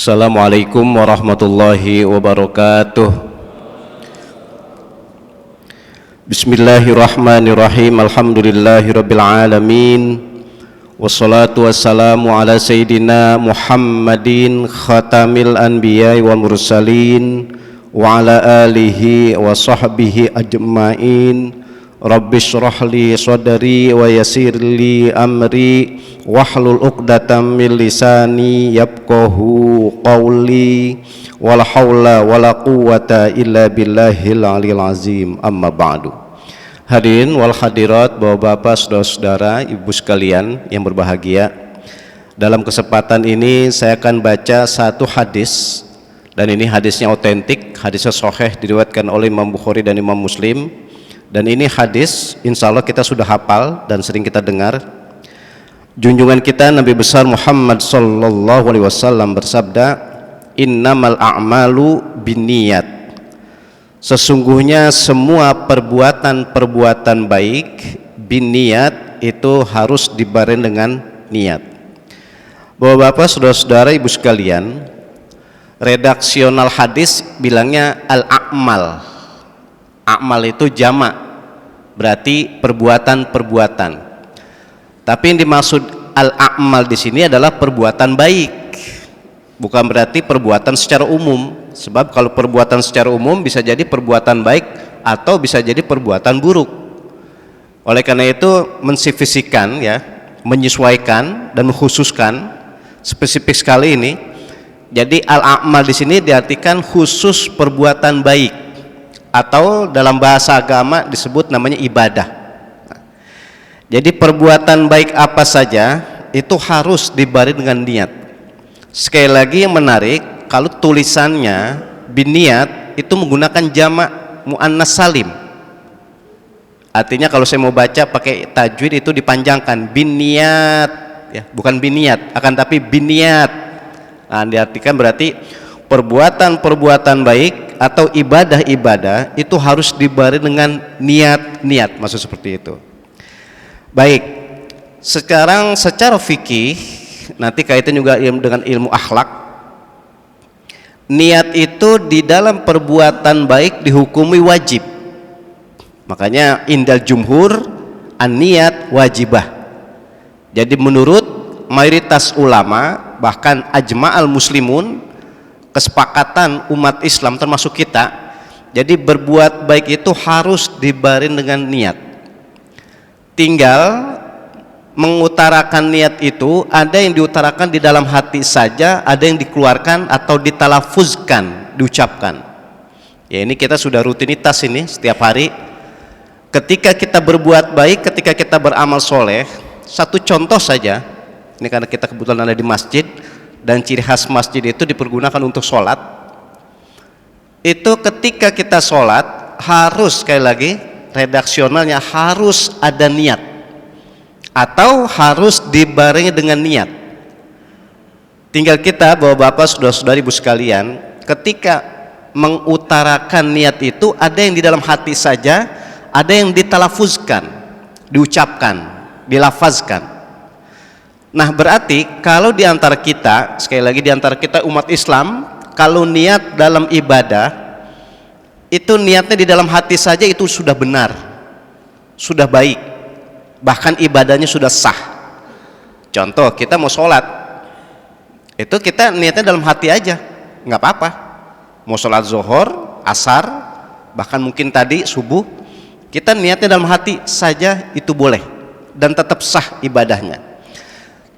Assalamualaikum warahmatullahi wabarakatuh. Bismillahirrahmanirrahim. Alhamdulillahirabbil alamin. Wassalatu wassalamu ala sayyidina Muhammadin khatamil anbiya'i wal mursalin wa ala alihi wa sahbihi ajma'in. Rabbi shrah li sadri wa yassir li amri wahlul 'uqdatam min lisani yafqahu qawli wala haula wala quwwata illa billahil aliyil azim. Amma ba'du. Hadirin wal hadirat, Bapak-bapak, saudara-saudara, ibu sekalian yang berbahagia, dalam kesempatan ini saya akan baca satu hadis, dan ini hadisnya otentik, hadisnya sahih, diriwayatkan oleh Imam Bukhari dan Imam Muslim. Dan ini hadis insya Allah kita sudah hafal dan sering kita dengar. Junjungan kita Nabi besar Muhammad sallallahu alaihi wasallam bersabda, innamal a'malu binniyat. Sesungguhnya semua perbuatan-perbuatan baik binniyat itu harus dibarengi dengan niat. Bapak-bapak, saudara-saudara, ibu sekalian, redaksional hadis bilangnya al-a'mal. Amal itu jamak, berarti perbuatan-perbuatan. Tapi yang dimaksud al-a'mal di sini adalah perbuatan baik, bukan berarti perbuatan secara umum. Sebab kalau perbuatan secara umum bisa jadi perbuatan baik atau bisa jadi perbuatan buruk. Oleh karena itu mensifisikan, ya, menyesuaikan dan mengkhususkan, spesifik sekali ini. Jadi al-a'mal di sini diartikan khusus perbuatan baik, atau dalam bahasa agama disebut namanya ibadah. Jadi perbuatan baik apa saja itu harus dibarengi dengan niat. Sekali lagi yang menarik, kalau tulisannya biniat itu menggunakan jamak muannas salim. Artinya kalau saya mau baca pakai tajwid itu dipanjangkan biniat, ya, bukan biniat, akan tapi biniat. Nah, diartikan berarti perbuatan-perbuatan baik atau ibadah-ibadah itu harus dibarengi dengan niat-niat, maksud seperti itu. Baik, sekarang secara fikih, nanti kaitan juga dengan ilmu akhlak. Niat itu di dalam perbuatan baik dihukumi wajib. Makanya indal jumhur an-niyat wajibah. Jadi menurut mayoritas ulama, bahkan ajma'al muslimun, kesepakatan umat Islam termasuk kita, jadi berbuat baik itu harus dibarengi dengan niat. Tinggal mengutarakan niat itu, ada yang diutarakan di dalam hati saja, ada yang dikeluarkan atau ditalafuzkan, diucapkan. Ya, ini kita sudah rutinitas ini setiap hari. Ketika kita berbuat baik, ketika kita beramal soleh, satu contoh saja, ini karena kita kebetulan ada di masjid, dan ciri khas masjid itu dipergunakan untuk sholat. Itu ketika kita sholat harus, sekali lagi redaksionalnya, harus ada niat atau harus dibarengi dengan niat. Tinggal kita, bapak-bapak, saudara-saudari, ibu sekalian, ketika mengutarakan niat itu ada yang di dalam hati saja, ada yang ditalafuzkan, diucapkan, dilafazkan. Nah, berarti kalau diantara kita, sekali lagi diantara kita umat Islam, kalau niat dalam ibadah itu niatnya di dalam hati saja itu sudah benar, sudah baik, bahkan ibadahnya sudah sah. Contoh, kita mau sholat, itu kita niatnya dalam hati aja, nggak apa-apa. Mau sholat zuhur, asar, bahkan mungkin tadi subuh, kita niatnya dalam hati saja itu boleh dan tetap sah ibadahnya.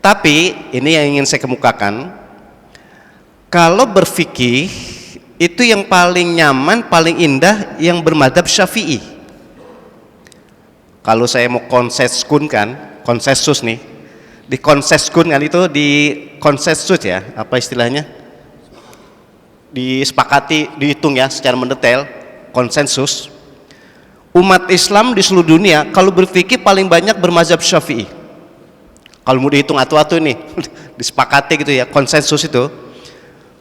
Tapi ini yang ingin saya kemukakan, kalau berfikih itu yang paling nyaman, paling indah yang bermadzhab Syafi'i. Kalau saya mau konseskunkan, konsensus nih, dikonseskunkan itu di konsensus, ya, apa istilahnya, disepakati, dihitung ya secara mendetail, konsensus. Umat Islam di seluruh dunia kalau berfikih paling banyak bermadzhab Syafi'i. Kalau mau dihitung atu-atu ini disepakati gitu ya, konsensus itu.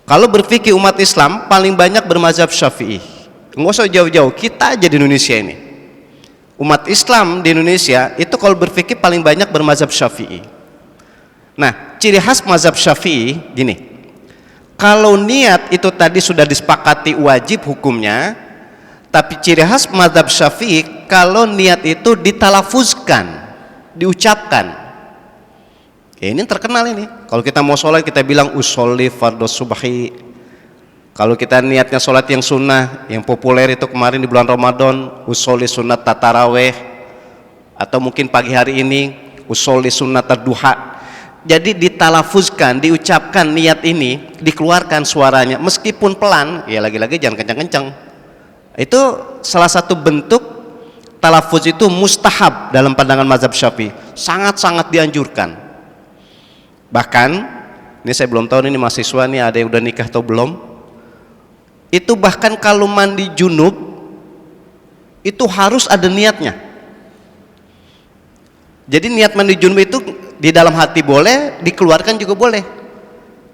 Kalau berfikih umat Islam paling banyak bermadzhab Syafi'i. Nggak usah jauh-jauh, kita aja di Indonesia ini. Umat Islam di Indonesia itu kalau berfikih paling banyak bermadzhab Syafi'i. Nah, ciri khas mazhab Syafi'i gini. Kalau niat itu tadi sudah disepakati wajib hukumnya, tapi ciri khas mazhab Syafi'i kalau niat itu ditalafuzkan, diucapkan. Ya, ini terkenal ini. Kalau kita mau sholat kita bilang usolli fardhu subhi. Kalau kita niatnya sholat yang sunnah, yang populer itu kemarin di bulan Ramadan, usolli sunat tarawih, atau mungkin pagi hari ini usolli sunat duha. Jadi ditalafuzkan, diucapkan niat ini, dikeluarkan suaranya meskipun pelan, ya lagi-lagi jangan kencang-kencang. Itu salah satu bentuk talafuz itu mustahab dalam pandangan mazhab Syafi'i, sangat-sangat dianjurkan. Bahkan ini saya belum tahu ini mahasiswa nih ada yang udah nikah atau belum, itu bahkan kalau mandi junub itu harus ada niatnya. Jadi niat mandi junub itu di dalam hati boleh, dikeluarkan juga boleh.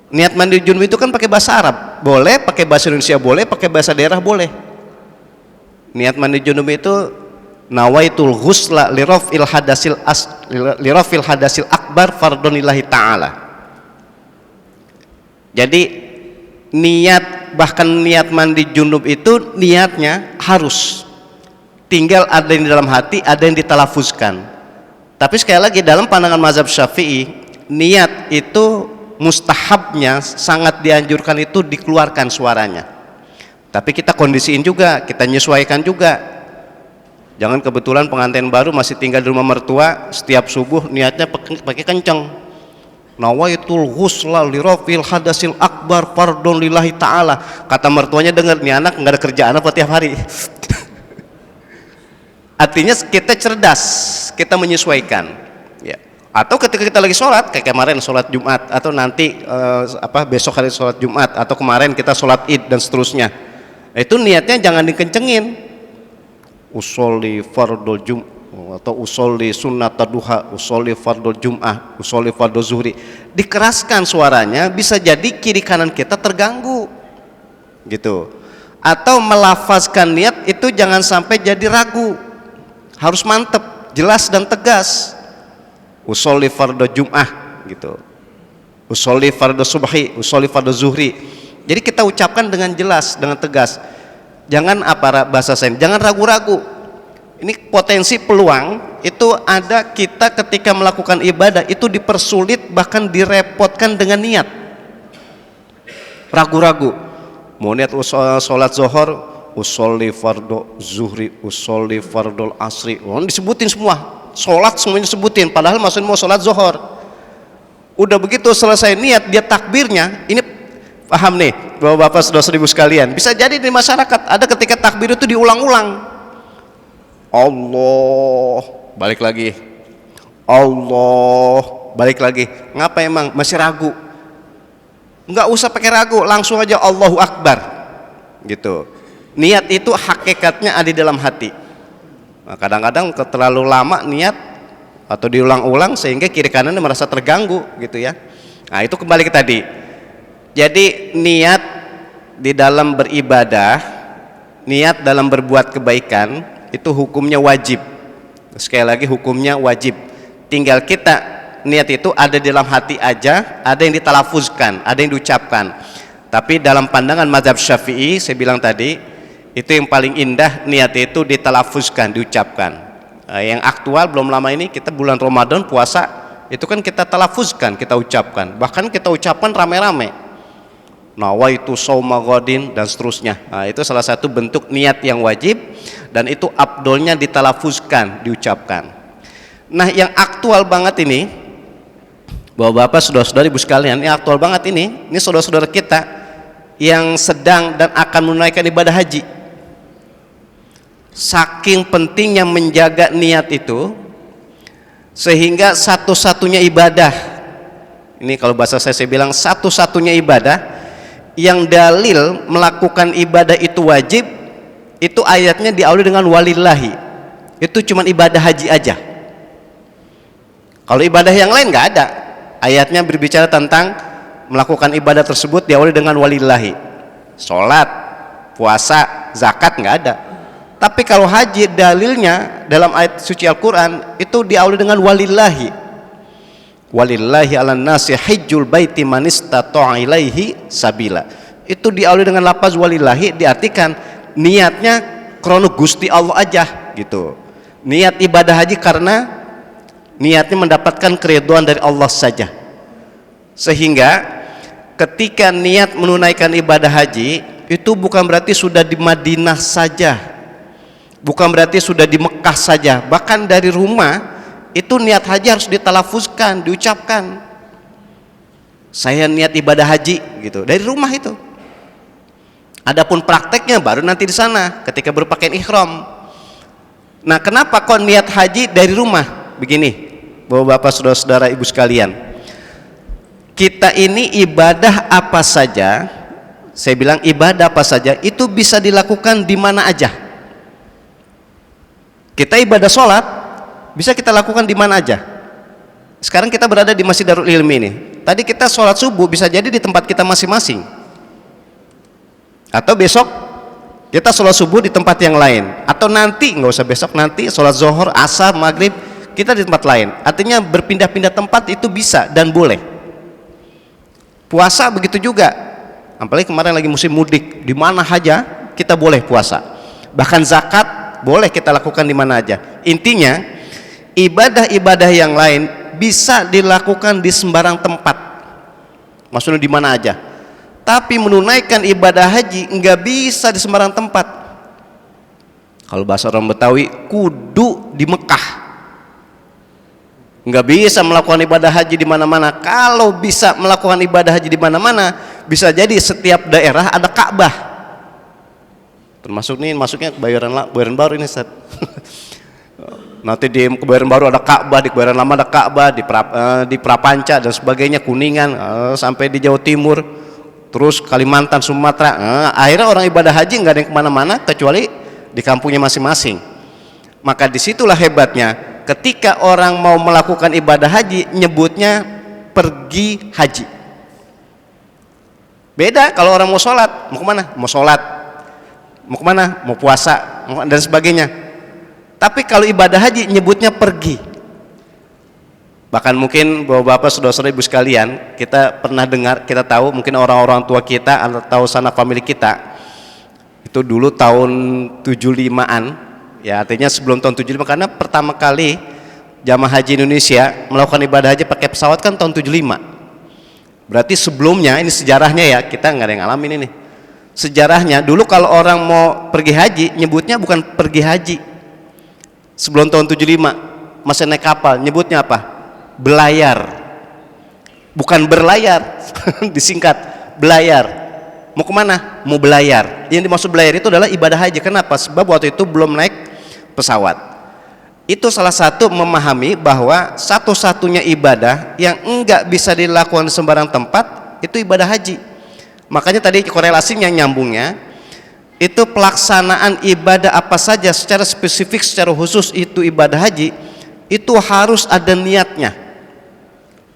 Niat mandi junub itu kan pakai bahasa Arab boleh, pakai bahasa Indonesia boleh, pakai bahasa daerah boleh. Niat mandi junub itu nawaitul ghusla lirafil hadasil akbar fardhonillahi ta'ala. Jadi niat, bahkan niat mandi junub itu niatnya harus, tinggal ada yang di dalam hati, ada yang ditalafuzkan. Tapi sekali lagi dalam pandangan mazhab Syafi'i, niat itu mustahabnya sangat dianjurkan itu dikeluarkan suaranya. Tapi kita kondisiin juga, kita menyesuaikan juga. Jangan kebetulan pengantin baru masih tinggal di rumah mertua, setiap subuh niatnya pakai kenceng. Nawaitul ghusla lirafil hadasil akbar fardhon lillahi ta'ala. Kata mertuanya dengar, nih anak nggak ada kerjaan apa tiap hari. Artinya kita cerdas, kita menyesuaikan, ya. Atau ketika kita lagi sholat, kayak kemarin sholat Jumat, atau nanti besok hari sholat Jumat, atau kemarin kita sholat Id dan seterusnya, itu niatnya jangan dikencengin. Usolli fardul jum atau usolli sunnat duha, usolli fardul jum'ah, usolli fardul zuhri. Dikeraskan suaranya, bisa jadi kiri kanan kita terganggu, gitu. Atau melafazkan niat itu jangan sampai jadi ragu. Harus mantep, jelas dan tegas. Usolli fardhu jum'ah gitu. Usolli fardhu subhi, usolli fardhu zuhri. Jadi kita ucapkan dengan jelas, dengan tegas. Jangan bahasa saya, jangan ragu-ragu. Ini potensi peluang itu ada kita ketika melakukan ibadah itu dipersulit, bahkan direpotkan dengan niat. Ragu-ragu. Mau niat sholat zuhur, usolli fardhu zuhri, usolli fardhu asri, disebutin semua, sholat semuanya disebutin, padahal maksudnya mau sholat zuhur. Udah begitu selesai niat, dia takbirnya, ini paham nih bapak-bapak saudara-saudari sekalian, bisa jadi di masyarakat ada ketika takbir itu diulang-ulang, Allah balik lagi, Allah balik lagi. Ngapa emang masih ragu? Nggak usah pakai ragu, langsung aja Allahu Akbar gitu. Niat itu hakikatnya ada di dalam hati. Nah, kadang-kadang terlalu lama niat atau diulang-ulang sehingga kiri kanannya merasa terganggu gitu ya. Nah, itu kembali ke tadi. Jadi niat di dalam beribadah, niat dalam berbuat kebaikan itu hukumnya wajib. Sekali lagi hukumnya wajib. Tinggal kita niat itu ada di dalam hati aja, ada yang ditalafuzkan, ada yang diucapkan. Tapi dalam pandangan mazhab Syafi'i, saya bilang tadi, itu yang paling indah, niat itu ditalafuzkan, diucapkan. Yang aktual belum lama ini kita bulan Ramadan puasa, itu kan kita talafuzkan, kita ucapkan. Bahkan kita ucapkan rame-rame. Nawaitu shauma ghadin dan seterusnya. Nah, itu salah satu bentuk niat yang wajib dan itu afdolnya ditalafuzkan, diucapkan. Nah, yang aktual banget ini, Bapak-bapak, saudara-saudari, ibu sekalian, yang aktual banget ini saudara-saudara kita yang sedang dan akan menunaikan ibadah haji. Saking pentingnya menjaga niat itu, sehingga satu-satunya ibadah, ini kalau bahasa saya bilang satu-satunya ibadah yang dalil melakukan ibadah itu wajib, itu ayatnya diawali dengan walillahi. Itu cuma ibadah haji aja. Kalau ibadah yang lain nggak ada. Ayatnya berbicara tentang melakukan ibadah tersebut diawali dengan walillahi. Sholat, puasa, zakat nggak ada. Tapi kalau haji, dalilnya dalam ayat suci Al-Quran itu diawali dengan walillahi. Walillahi 'alan nasi hajjul baiti man istata'a ilaihi sabila. Itu diawali dengan lafaz walillahi, diartikan niatnya krono Gusti Allah aja gitu. Niat ibadah haji karena niatnya mendapatkan keridhaan dari Allah saja. Sehingga ketika niat menunaikan ibadah haji itu bukan berarti sudah di Madinah saja, bukan berarti sudah di Mekah saja, bahkan dari rumah itu niat haji harus ditalafuzkan, diucapkan. Saya niat ibadah haji gitu dari rumah itu. Adapun prakteknya baru nanti di sana ketika berpakaian ihram. Nah, kenapa kok niat haji dari rumah? Begini, Bapak-bapak, saudara-saudara, ibu sekalian. Kita ini ibadah apa saja, saya bilang ibadah apa saja itu bisa dilakukan di mana aja. Kita ibadah sholat bisa kita lakukan di mana aja. Sekarang kita berada di Masjid Darul Ilmi ini. Tadi kita sholat subuh bisa jadi di tempat kita masing-masing. Atau besok kita sholat subuh di tempat yang lain. Atau nanti, nggak usah besok, nanti sholat zuhur, asar, maghrib kita di tempat lain. Artinya berpindah-pindah tempat itu bisa dan boleh. Puasa begitu juga. Apalagi kemarin lagi musim mudik, di mana aja kita boleh puasa. Bahkan zakat boleh kita lakukan di mana aja. Intinya ibadah-ibadah yang lain bisa dilakukan di sembarang tempat. Maksudnya di mana aja. Tapi menunaikan ibadah haji nggak bisa di sembarang tempat. Kalau bahasa orang Betawi, kudu di Mekah. Nggak bisa melakukan ibadah haji di mana-mana. Kalau bisa melakukan ibadah haji di mana-mana, bisa jadi setiap daerah ada Ka'bah. Termasuk nih, masuknya Kebayoran Baru ini, Ustaz. Nanti di Kebayoran Baru ada Ka'bah, di Kebayoran Lama ada Ka'bah, di Prapanca dan sebagainya, Kuningan, sampai di Jawa Timur, terus Kalimantan, Sumatera. Akhirnya orang ibadah haji nggak ada yang kemana-mana kecuali di kampungnya masing-masing. Maka disitulah hebatnya, ketika orang mau melakukan ibadah haji nyebutnya pergi haji. Beda kalau orang mau sholat, mau kemana? Mau sholat, mau kemana? Mau puasa dan sebagainya. Tapi kalau ibadah haji nyebutnya pergi. Bahkan mungkin bapak-bapak, saudara-saudara, ibu sekalian, kita pernah dengar, kita tahu, mungkin orang-orang tua kita atau sanak famili kita itu dulu tahun 75-an, ya artinya sebelum tahun 75, karena pertama kali jamaah haji Indonesia melakukan ibadah haji pakai pesawat kan tahun 75. Berarti sebelumnya, ini sejarahnya ya, kita nggak ada yang ngalamin ini. Sejarahnya dulu kalau orang mau pergi haji nyebutnya bukan pergi haji. Sebelum tahun 75 masih naik kapal, nyebutnya apa? Belayar, bukan berlayar. Disingkat belayar. Mau kemana? Mau belayar. Yang dimaksud belayar itu adalah ibadah haji. Kenapa? Sebab waktu itu belum naik pesawat. Itu salah satu memahami bahwa satu-satunya ibadah yang enggak bisa dilakukan di sembarang tempat itu ibadah haji. Makanya tadi korelasinya, nyambungnya itu pelaksanaan ibadah apa saja secara spesifik, secara khusus itu ibadah haji, itu harus ada niatnya.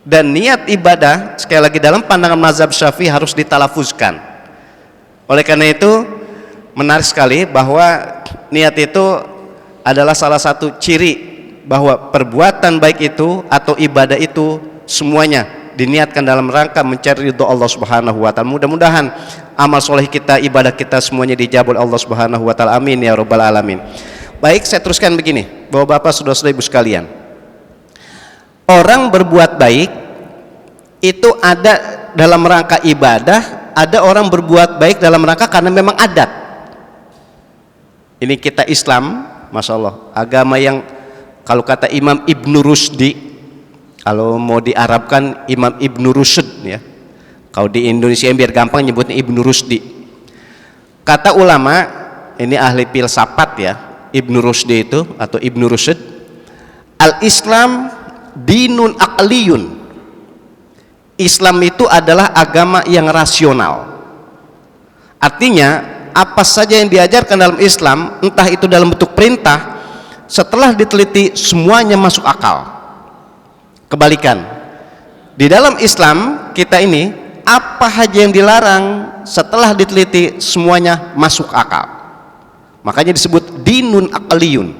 Dan niat ibadah sekali lagi dalam pandangan mazhab Syafi'i harus ditalafuzkan. Oleh karena itu menarik sekali bahwa niat itu adalah salah satu ciri bahwa perbuatan baik itu atau ibadah itu semuanya diniatkan dalam rangka mencari ridho Allah Subhanahu wa taala. Mudah-mudahan amal soleh kita, ibadah kita semuanya dijabul Allah Subhanahu wa taala. Amin ya rabbal alamin. Baik, saya teruskan begini, Bapak-bapak, saudara-saudara, ibu sekalian. Orang berbuat baik itu ada dalam rangka ibadah, ada orang berbuat baik dalam rangka karena memang adat. Ini kita Islam, Masya Allah, agama yang kalau kata Imam Ibnu Rusdi, kalau mau diarabkan Imam Ibnu Rusyd ya. Kalau di Indonesia biar gampang nyebutnya Ibnu Rusdi. Kata ulama, ini ahli filsafat ya, Ibnu Rusdi itu atau Ibnu Rusyd, al-Islam dinun aqliyun. Islam itu adalah agama yang rasional. Artinya apa saja yang diajarkan dalam Islam, entah itu dalam bentuk perintah, setelah diteliti semuanya masuk akal. Kebalikan, di dalam Islam kita ini apa saja yang dilarang, setelah diteliti semuanya masuk akal. Makanya disebut dinun aqliyun.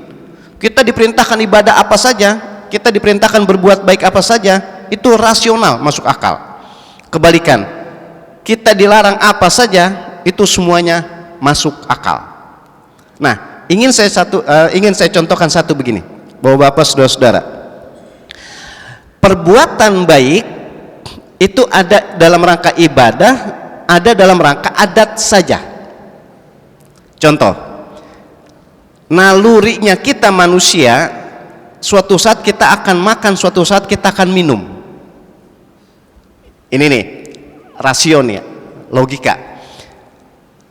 Kita diperintahkan ibadah apa saja, kita diperintahkan berbuat baik apa saja, itu rasional, masuk akal. Kebalikan, kita dilarang apa saja itu semuanya masuk akal. Nah, ingin saya contohkan satu begini, Bapak-bapak, saudara-saudara. Perbuatan baik itu ada dalam rangka ibadah, ada dalam rangka adat saja. Contoh, nalurinya kita manusia, suatu saat kita akan makan, suatu saat kita akan minum. Ini nih rasionya, logika.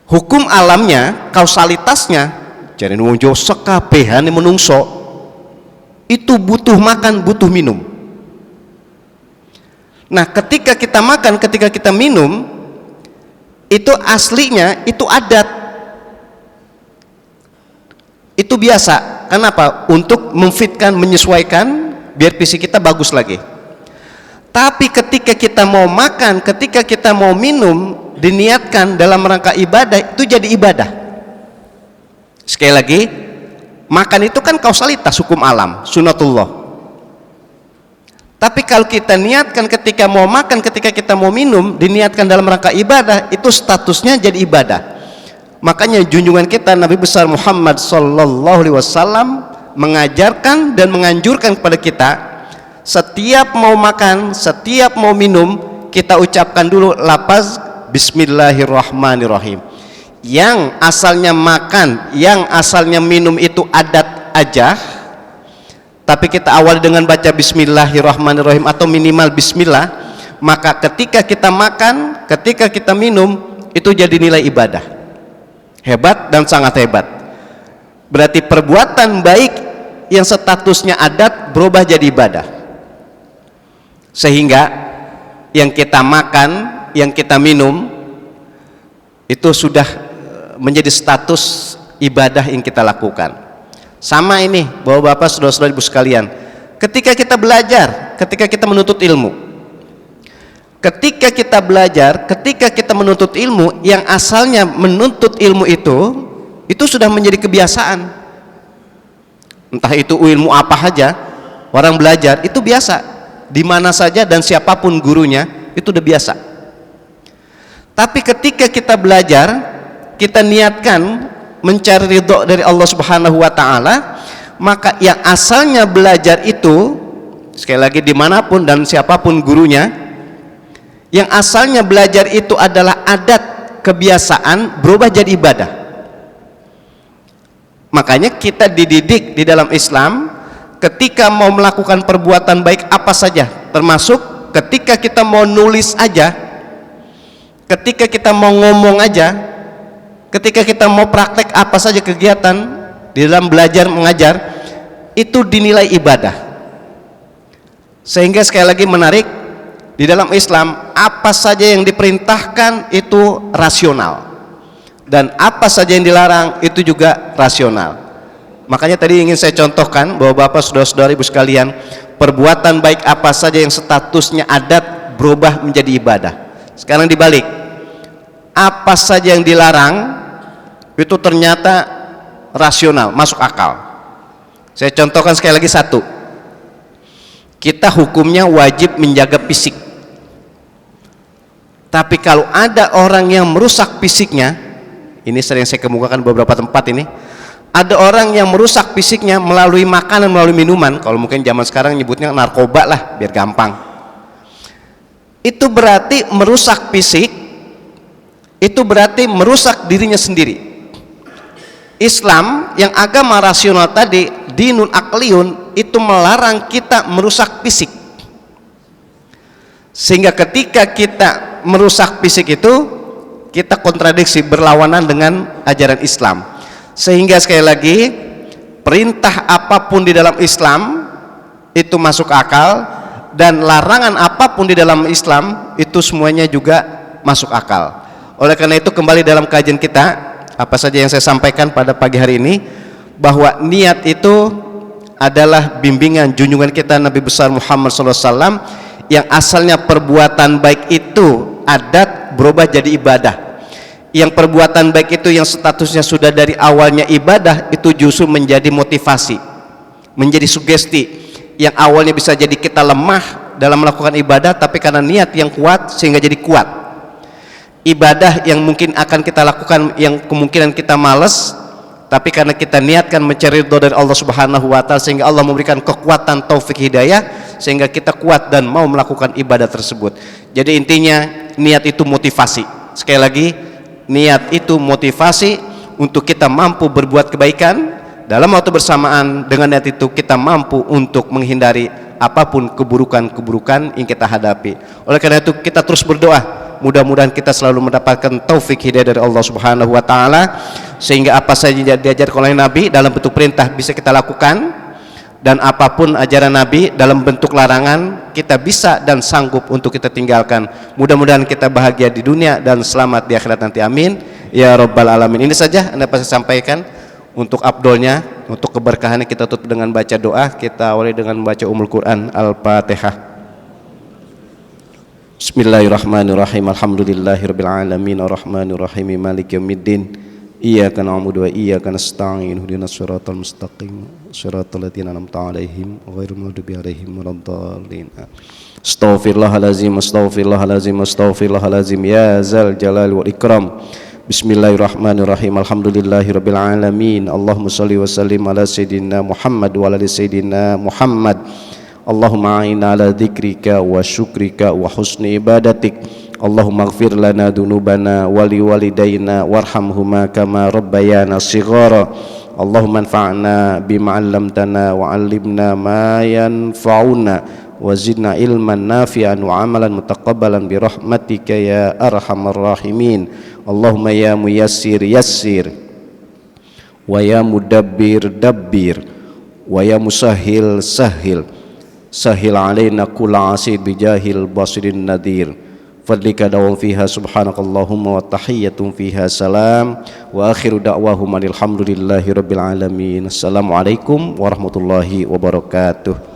Hukum alamnya, kausalitasnya, jadi wong Jawa sekabehane menungso itu butuh makan, butuh minum. Nah, ketika kita makan, ketika kita minum, itu aslinya itu adat. Itu biasa. Kenapa? Untuk memfitkan, menyesuaikan biar fisik kita bagus lagi. Tapi ketika kita mau makan, ketika kita mau minum, diniatkan dalam rangka ibadah, itu jadi ibadah. Sekali lagi, makan itu kan kausalitas hukum alam, sunatullah. Tapi kalau kita niatkan ketika mau makan, ketika kita mau minum, diniatkan dalam rangka ibadah, itu statusnya jadi ibadah. Makanya junjungan kita Nabi besar Muhammad sallallahu alaihi wasallam mengajarkan dan menganjurkan kepada kita, setiap mau makan, setiap mau minum, kita ucapkan dulu lafaz Bismillahirrahmanirrahim. Yang asalnya makan, yang asalnya minum itu adat aja, tapi kita awali dengan baca Bismillahirrahmanirrahim atau minimal Bismillah, maka ketika kita makan, ketika kita minum, itu jadi nilai ibadah. Hebat dan sangat hebat. Berarti perbuatan baik yang statusnya adat berubah jadi ibadah. Sehingga yang kita makan, yang kita minum itu sudah menjadi status ibadah yang kita lakukan. Sama ini, Bapak-bapak, saudara-saudara, ibu sekalian, ketika kita belajar, ketika kita menuntut ilmu, ketika kita belajar, ketika kita menuntut ilmu, yang asalnya menuntut ilmu itu sudah menjadi kebiasaan. Entah itu ilmu apa saja, orang belajar itu biasa, di mana saja dan siapapun gurunya itu udah biasa. Tapi ketika kita belajar, kita niatkan mencari ridho dari Allah Subhanahu wa Ta'ala, maka yang asalnya belajar itu, sekali lagi, dimanapun dan siapapun gurunya, yang asalnya belajar itu adalah adat, kebiasaan, berubah jadi ibadah. Makanya kita dididik di dalam Islam, ketika mau melakukan perbuatan baik apa saja, termasuk ketika kita mau nulis aja, ketika kita mau ngomong aja, ketika kita mau praktek apa saja kegiatan di dalam belajar mengajar, itu dinilai ibadah. Sehingga sekali lagi menarik, di dalam Islam apa saja yang diperintahkan itu rasional, dan apa saja yang dilarang itu juga rasional. Makanya tadi ingin saya contohkan bahwa Bapak, saudara-saudara, ibu sekalian, perbuatan baik apa saja yang statusnya adat berubah menjadi ibadah. Sekarang dibalik, apa saja yang dilarang itu ternyata rasional, masuk akal. Saya contohkan sekali lagi satu. Kita hukumnya wajib menjaga fisik. Tapi kalau ada orang yang merusak fisiknya, ini sering saya kemukakan beberapa tempat ini, ada orang yang merusak fisiknya melalui makanan, melalui minuman, kalau mungkin zaman sekarang nyebutnya narkoba lah biar gampang. Itu berarti merusak fisik, itu berarti merusak dirinya sendiri. Islam yang agama rasional tadi, dinun akliyun, itu melarang kita merusak fisik. Sehingga ketika kita merusak fisik itu, kita kontradiksi, berlawanan dengan ajaran Islam. Sehingga sekali lagi, perintah apapun di dalam Islam itu masuk akal, dan larangan apapun di dalam Islam itu semuanya juga masuk akal. Oleh karena itu, kembali dalam kajian kita, apa saja yang saya sampaikan pada pagi hari ini, bahwa niat itu adalah bimbingan junjungan kita Nabi besar Muhammad SAW, yang asalnya perbuatan baik itu adat berubah jadi ibadah. Yang perbuatan baik itu yang statusnya sudah dari awalnya ibadah, itu justru menjadi motivasi, menjadi sugesti, yang awalnya bisa jadi kita lemah dalam melakukan ibadah, tapi karena niat yang kuat sehingga jadi kuat. Ibadah yang mungkin akan kita lakukan yang kemungkinan kita malas, tapi karena kita niatkan mencari ridho dari Allah Subhanahu wa taala sehingga Allah memberikan kekuatan taufik hidayah sehingga kita kuat dan mau melakukan ibadah tersebut. Jadi intinya niat itu motivasi. Sekali lagi, niat itu motivasi untuk kita mampu berbuat kebaikan. Dalam waktu bersamaan dengan niat itu kita mampu untuk menghindari apapun keburukan-keburukan yang kita hadapi. Oleh karena itu kita terus berdoa, mudah-mudahan kita selalu mendapatkan taufik hidayah dari Allah Subhanahu wa taala sehingga apa saja diajarkan oleh Nabi dalam bentuk perintah bisa kita lakukan, dan apapun ajaran Nabi dalam bentuk larangan kita bisa dan sanggup untuk kita tinggalkan. Mudah-mudahan kita bahagia di dunia dan selamat di akhirat nanti, amin ya rabbal alamin. Ini saja Anda pasti sampaikan untuk abdolnya, untuk keberkahannya. Kita tutup dengan baca doa. Kita awali dengan membaca Ummul Quran Al-Fatihah. Bismillahirrahmanirrahim. Alhamdulillahirabbil alamin arrahmanir rahim maliki yaumiddin. Iyyaka na'budu wa iyyaka nasta'in. Ihdinas siratal mustaqim. Shiratal ladzina an'amta 'alaihim ghairil maghdubi 'alaihim waladdallin. Astaghfirullahalazim, astaghfirullahalazim, astaghfirullahalazim ya zal jalali wal ikram. Bismillahirrahmanirrahim. Alhamdulillahirabbil alamin. Allahumma shalli wa sallim ala sayidina Muhammad wa ala ali sayidina Muhammad. Allahumma a'inna ala dzikrika wa syukrika wa husni ibadatik. Allahumma ighfir lana dzunubana wa liwalidayna warhamhuma kama rabbayana shighara. Allahumma anfa'na bima 'allamtana wa 'allimna ma yanfa'una wa zidna ilman nafi'an wa 'amalan mutaqabbalan bi rahmatika ya arhamar rahimin. Allahumma ya muyassir yassir wa ya mudabbir dabbir wa ya musahhil sahhil sahil alaina kulla asir bijahil basirin nadir. Fadlika dawam fiha subhanakallahumma wa tahiyyatun fiha salam wa akhiru da'wahum alhamdulillahi rabbil alamin. Assalamualaikum warahmatullahi wabarakatuh.